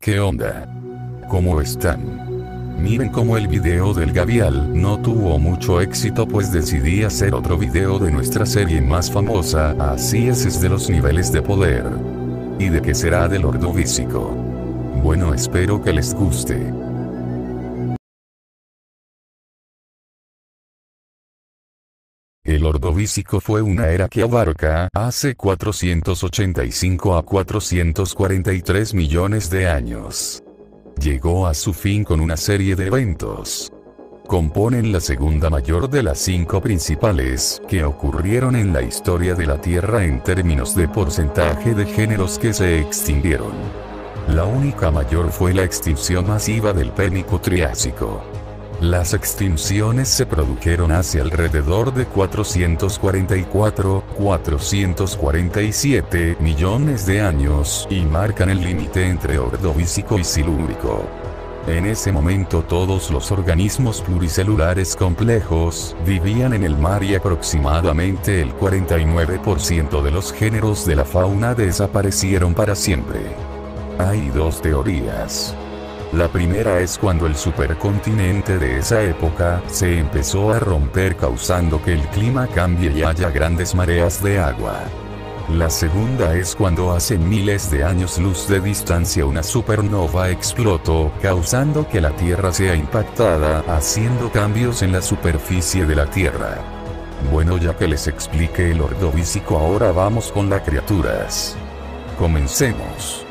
¿Qué onda? ¿Cómo están? Miren cómo el video del Gavial no tuvo mucho éxito, pues decidí hacer otro video de nuestra serie más famosa, así es de los niveles de poder. ¿Y de qué será del Ordovícico? Bueno, espero que les guste. El Ordovícico fue una era que abarca hace 485 a 443 millones de años. Llegó a su fin con una serie de eventos. Componen la segunda mayor de las 5 principales que ocurrieron en la historia de la Tierra en términos de porcentaje de géneros que se extinguieron. La única mayor fue la extinción masiva del Permico-Triásico. Las extinciones se produjeron hace alrededor de 444-447 millones de años y marcan el límite entre Ordovícico y Silúrico. En ese momento todos los organismos pluricelulares complejos vivían en el mar y aproximadamente el 49% de los géneros de la fauna desaparecieron para siempre. Hay dos teorías. La primera es cuando el supercontinente de esa época se empezó a romper, causando que el clima cambie y haya grandes mareas de agua. La segunda es cuando hace miles de años luz de distancia una supernova explotó, causando que la Tierra sea impactada, haciendo cambios en la superficie de la Tierra. Bueno, ya que les expliqué el Ordovícico, ahora vamos con las criaturas. Comencemos.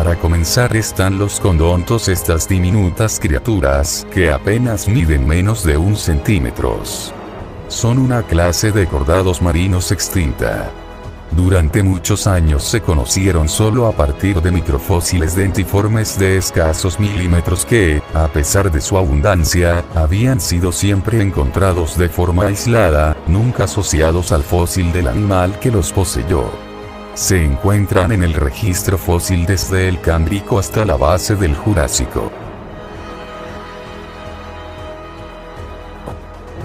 Para comenzar están los condontos, estas diminutas criaturas que apenas miden menos de 1 centímetro. Son una clase de cordados marinos extinta. Durante muchos años se conocieron solo a partir de microfósiles dentiformes de escasos milímetros que, a pesar de su abundancia, habían sido siempre encontrados de forma aislada, nunca asociados al fósil del animal que los poseyó. Se encuentran en el registro fósil desde el Cámbrico hasta la base del Jurásico.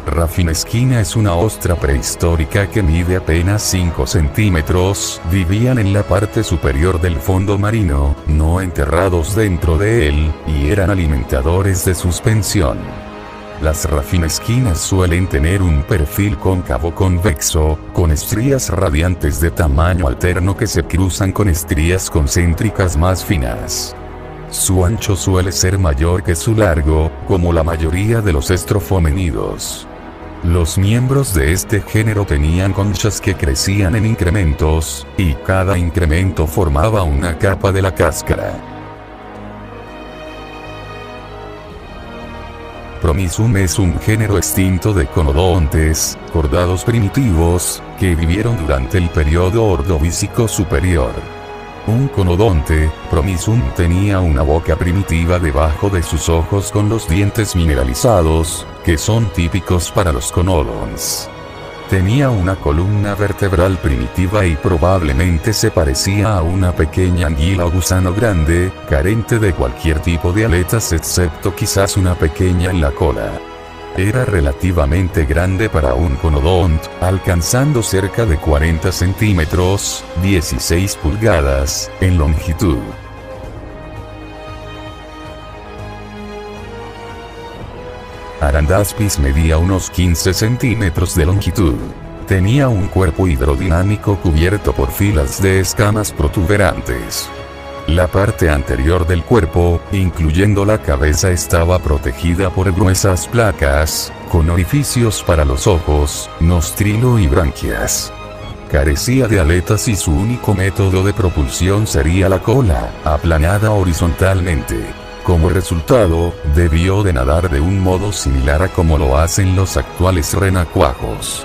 Rafinesquina es una ostra prehistórica que mide apenas 5 centímetros, vivían en la parte superior del fondo marino, no enterrados dentro de él, y eran alimentadores de suspensión. Las rafinesquinas suelen tener un perfil cóncavo convexo, con estrías radiantes de tamaño alterno que se cruzan con estrías concéntricas más finas. Su ancho suele ser mayor que su largo, como la mayoría de los estrofomenidos. Los miembros de este género tenían conchas que crecían en incrementos, y cada incremento formaba una capa de la cáscara. Promissum es un género extinto de conodontes, cordados primitivos, que vivieron durante el periodo Ordovícico superior. Un conodonte, Promissum, tenía una boca primitiva debajo de sus ojos con los dientes mineralizados, que son típicos para los conodons. Tenía una columna vertebral primitiva y probablemente se parecía a una pequeña anguila o gusano grande, carente de cualquier tipo de aletas excepto quizás una pequeña en la cola. Era relativamente grande para un conodont, alcanzando cerca de 40 centímetros, 16 pulgadas, en longitud. Arandaspis medía unos 15 centímetros de longitud. Tenía un cuerpo hidrodinámico cubierto por filas de escamas protuberantes. La parte anterior del cuerpo, incluyendo la cabeza, estaba protegida por gruesas placas, con orificios para los ojos, nostrilo y branquias. Carecía de aletas y su único método de propulsión sería la cola, aplanada horizontalmente. Como resultado, debió de nadar de un modo similar a como lo hacen los actuales renacuajos.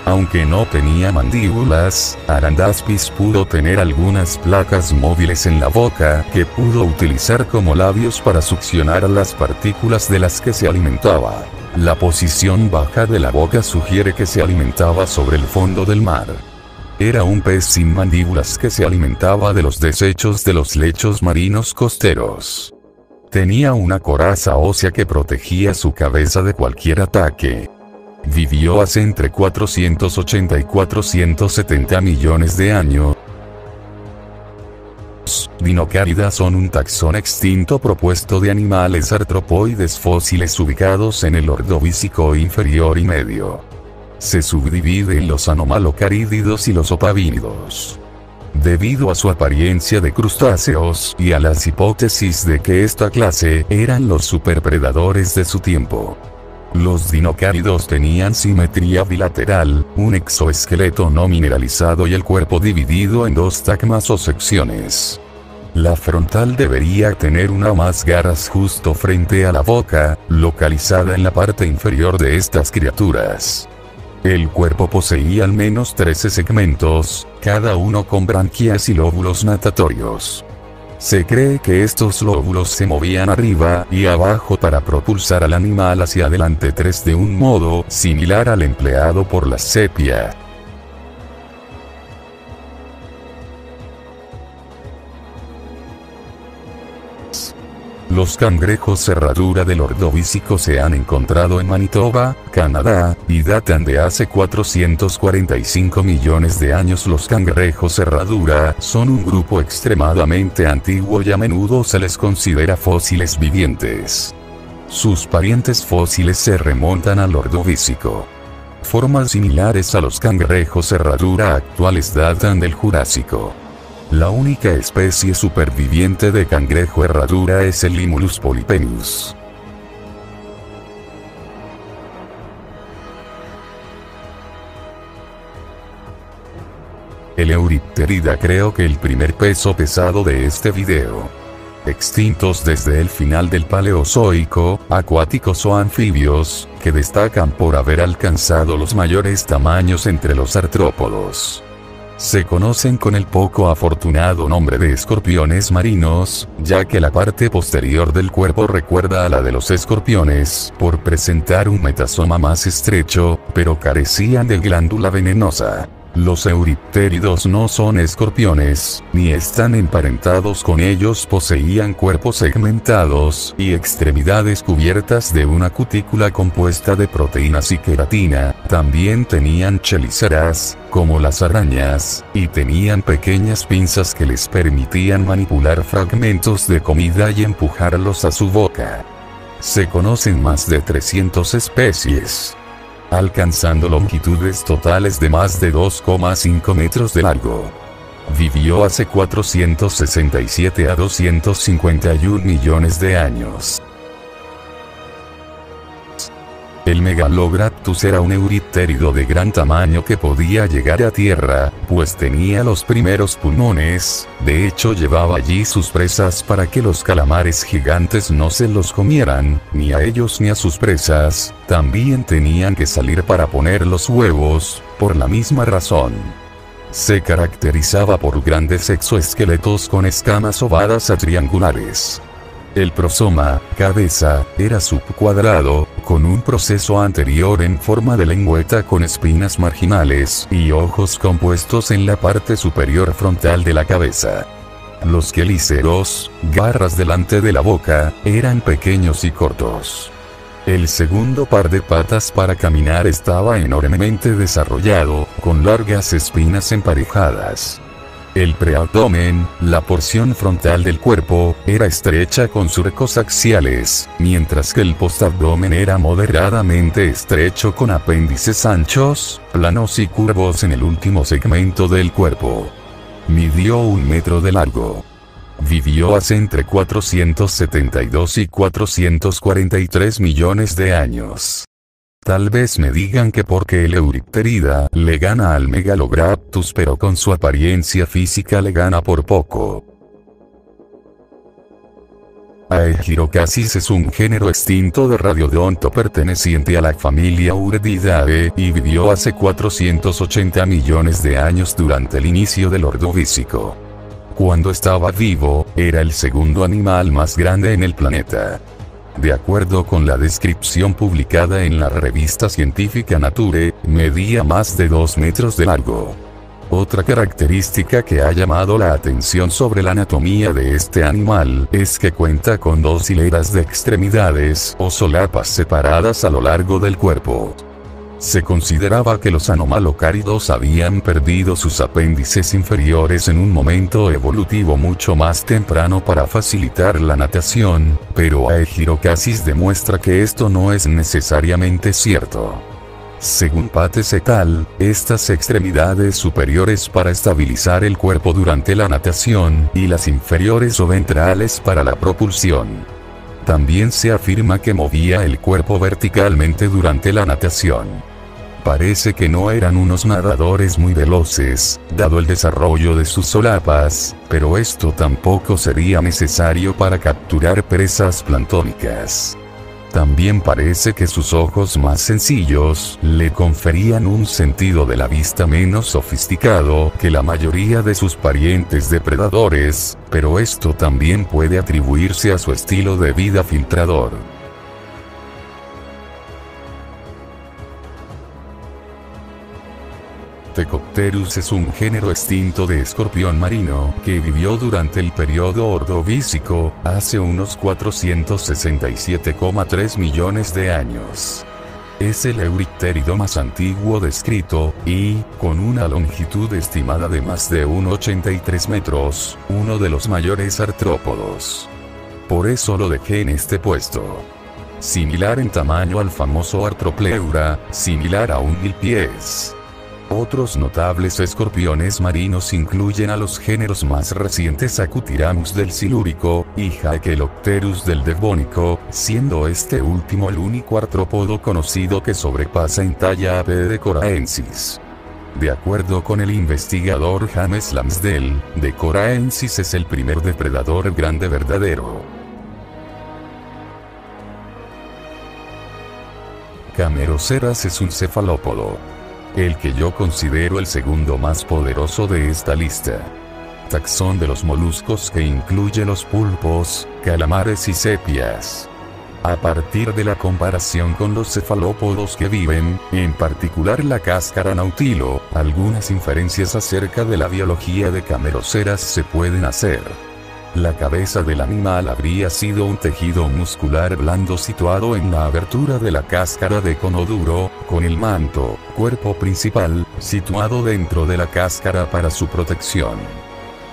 Aunque no tenía mandíbulas, Arandaspis pudo tener algunas placas móviles en la boca que pudo utilizar como labios para succionar las partículas de las que se alimentaba. La posición baja de la boca sugiere que se alimentaba sobre el fondo del mar. Era un pez sin mandíbulas que se alimentaba de los desechos de los lechos marinos costeros. Tenía una coraza ósea que protegía su cabeza de cualquier ataque. Vivió hace entre 480 y 470 millones de años. Dinocárida son un taxón extinto propuesto de animales artropoides fósiles ubicados en el Ordovícico inferior y medio. Se subdivide en los anomalocarídidos y los opavínidos. Debido a su apariencia de crustáceos y a las hipótesis de que esta clase eran los superpredadores de su tiempo. Los dinocáridos tenían simetría bilateral, un exoesqueleto no mineralizado y el cuerpo dividido en dos tagmas o secciones. La frontal debería tener una o más garras justo frente a la boca, localizada en la parte inferior de estas criaturas. El cuerpo poseía al menos 13 segmentos, cada uno con branquias y lóbulos natatorios. Se cree que estos lóbulos se movían arriba y abajo para propulsar al animal hacia adelante de un modo similar al empleado por la sepia. Los cangrejos cerradura del Ordovícico se han encontrado en Manitoba, Canadá, y datan de hace 445 millones de años. Los cangrejos cerradura son un grupo extremadamente antiguo y a menudo se les considera fósiles vivientes. Sus parientes fósiles se remontan al Ordovícico. Formas similares a los cangrejos cerradura actuales datan del Jurásico. La única especie superviviente de cangrejo herradura es el Limulus polyphemus. El Euripterida creo que el primer peso pesado de este video. Extintos desde el final del Paleozoico, acuáticos o anfibios, que destacan por haber alcanzado los mayores tamaños entre los artrópodos. Se conocen con el poco afortunado nombre de escorpiones marinos, ya que la parte posterior del cuerpo recuerda a la de los escorpiones, por presentar un metasoma más estrecho, pero carecían de glándula venenosa. Los euriptéridos no son escorpiones, ni están emparentados con ellos. Poseían cuerpos segmentados, y extremidades cubiertas de una cutícula compuesta de proteínas y queratina. También tenían chelizaras, como las arañas, y tenían pequeñas pinzas que les permitían manipular fragmentos de comida y empujarlos a su boca. Se conocen más de 300 especies, alcanzando longitudes totales de más de 2,5 metros de largo. Vivió hace 467 a 251 millones de años. El Megalograptus era un euriptérido de gran tamaño que podía llegar a tierra, pues tenía los primeros pulmones. De hecho llevaba allí sus presas para que los calamares gigantes no se los comieran, ni a ellos ni a sus presas. También tenían que salir para poner los huevos, por la misma razón. Se caracterizaba por grandes exoesqueletos con escamas ovadas a triangulares. El prosoma, cabeza, era subcuadrado, con un proceso anterior en forma de lengüeta con espinas marginales y ojos compuestos en la parte superior frontal de la cabeza. Los quelíceros, garras delante de la boca, eran pequeños y cortos. El segundo par de patas para caminar estaba enormemente desarrollado, con largas espinas emparejadas. El preabdomen, la porción frontal del cuerpo, era estrecha con surcos axiales, mientras que el postabdomen era moderadamente estrecho con apéndices anchos, planos y curvos en el último segmento del cuerpo. Midió 1 metro de largo. Vivió hace entre 472 y 443 millones de años. Tal vez me digan que porque el Euripterida le gana al Megalograptus, pero con su apariencia física le gana por poco. Aegirocasis es un género extinto de radiodonto perteneciente a la familia Uredidae, y vivió hace 480 millones de años durante el inicio del Ordovícico. Cuando estaba vivo, era el segundo animal más grande en el planeta. De acuerdo con la descripción publicada en la revista científica Nature, medía más de 2 metros de largo. Otra característica que ha llamado la atención sobre la anatomía de este animal es que cuenta con 2 hileras de extremidades o solapas separadas a lo largo del cuerpo. Se consideraba que los anomalocáridos habían perdido sus apéndices inferiores en un momento evolutivo mucho más temprano para facilitar la natación, pero Aegirocasis demuestra que esto no es necesariamente cierto. Según Pates et al., estas extremidades superiores para estabilizar el cuerpo durante la natación, y las inferiores o ventrales para la propulsión. También se afirma que movía el cuerpo verticalmente durante la natación. Parece que no eran unos nadadores muy veloces, dado el desarrollo de sus solapas, pero esto tampoco sería necesario para capturar presas planctónicas. También parece que sus ojos más sencillos le conferían un sentido de la vista menos sofisticado que la mayoría de sus parientes depredadores, pero esto también puede atribuirse a su estilo de vida filtrador. Tecopterus es un género extinto de escorpión marino, que vivió durante el periodo Ordovícico, hace unos 467,3 millones de años. Es el euritérido más antiguo descrito, y, con una longitud estimada de más de 1,83 metros, uno de los mayores artrópodos. Por eso lo dejé en este puesto. Similar en tamaño al famoso Arthropleura, similar a un milpies. Otros notables escorpiones marinos incluyen a los géneros más recientes Acutiramus del Silúrico, y Haekelopterus del Devónico, siendo este último el único artrópodo conocido que sobrepasa en talla a P. de Coraensis. De acuerdo con el investigador James Lamsdell, de Coraensis es el primer depredador grande verdadero. Cameroceras es un cefalópodo. El que yo considero el segundo más poderoso de esta lista. Taxón de los moluscos que incluye los pulpos, calamares y sepias. A partir de la comparación con los cefalópodos que viven, en particular la cáscara nautilo, algunas inferencias acerca de la biología de Cameroceras se pueden hacer. La cabeza del animal habría sido un tejido muscular blando situado en la abertura de la cáscara de cono duro, con el manto, cuerpo principal, situado dentro de la cáscara para su protección.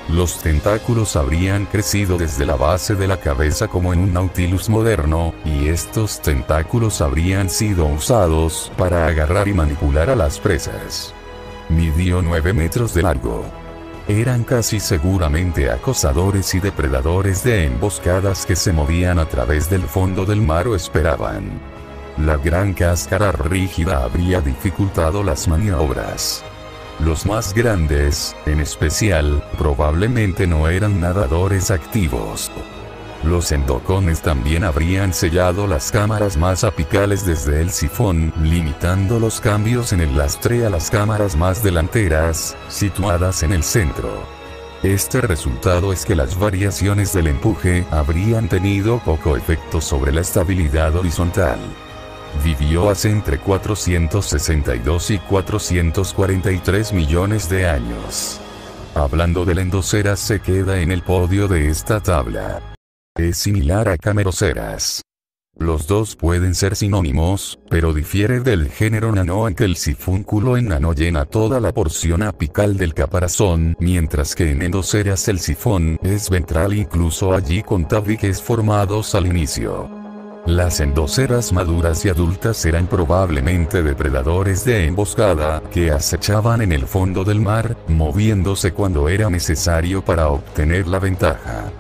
Los tentáculos habrían crecido desde la base de la cabeza como en un Nautilus moderno, y estos tentáculos habrían sido usados para agarrar y manipular a las presas. Midió 9 metros de largo. Eran casi seguramente acosadores y depredadores de emboscadas que se movían a través del fondo del mar o esperaban. La gran cáscara rígida habría dificultado las maniobras. Los más grandes, en especial, probablemente no eran nadadores activos. Los endocones también habrían sellado las cámaras más apicales desde el sifón, limitando los cambios en el lastre a las cámaras más delanteras, situadas en el centro. Este resultado es que las variaciones del empuje habrían tenido poco efecto sobre la estabilidad horizontal. Vivió hace entre 462 y 443 millones de años. Hablando del Endoceras se queda en el podio de esta tabla. Es similar a Cameroceras. Los dos pueden ser sinónimos, pero difiere del género Nano en que el sifúnculo en Nano llena toda la porción apical del caparazón, mientras que en Endoceras el sifón es ventral, incluso allí con tabiques formados al inicio. Las endoceras maduras y adultas eran probablemente depredadores de emboscada, que acechaban en el fondo del mar, moviéndose cuando era necesario para obtener la ventaja.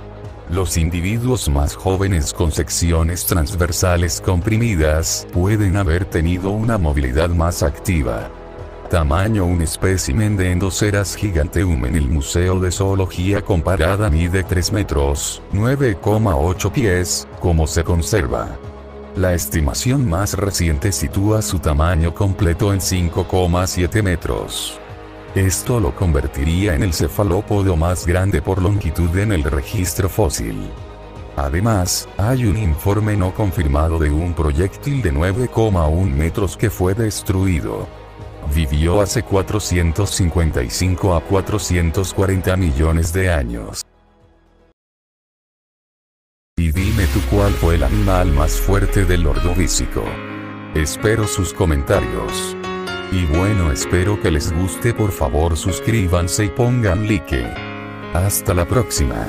Los individuos más jóvenes con secciones transversales comprimidas pueden haber tenido una movilidad más activa. Tamaño: un espécimen de Endoceras giganteum en el Museo de Zoología Comparada mide 3 metros, 9,8 pies, como se conserva. La estimación más reciente sitúa su tamaño completo en 5,7 metros. Esto lo convertiría en el cefalópodo más grande por longitud en el registro fósil. Además, hay un informe no confirmado de un proyectil de 9,1 metros que fue destruido. Vivió hace 455 a 440 millones de años. Y dime tú, ¿cuál fue el animal más fuerte del Ordovícico? Espero sus comentarios. Y bueno, espero que les guste, por favor suscríbanse y pongan like. Hasta la próxima.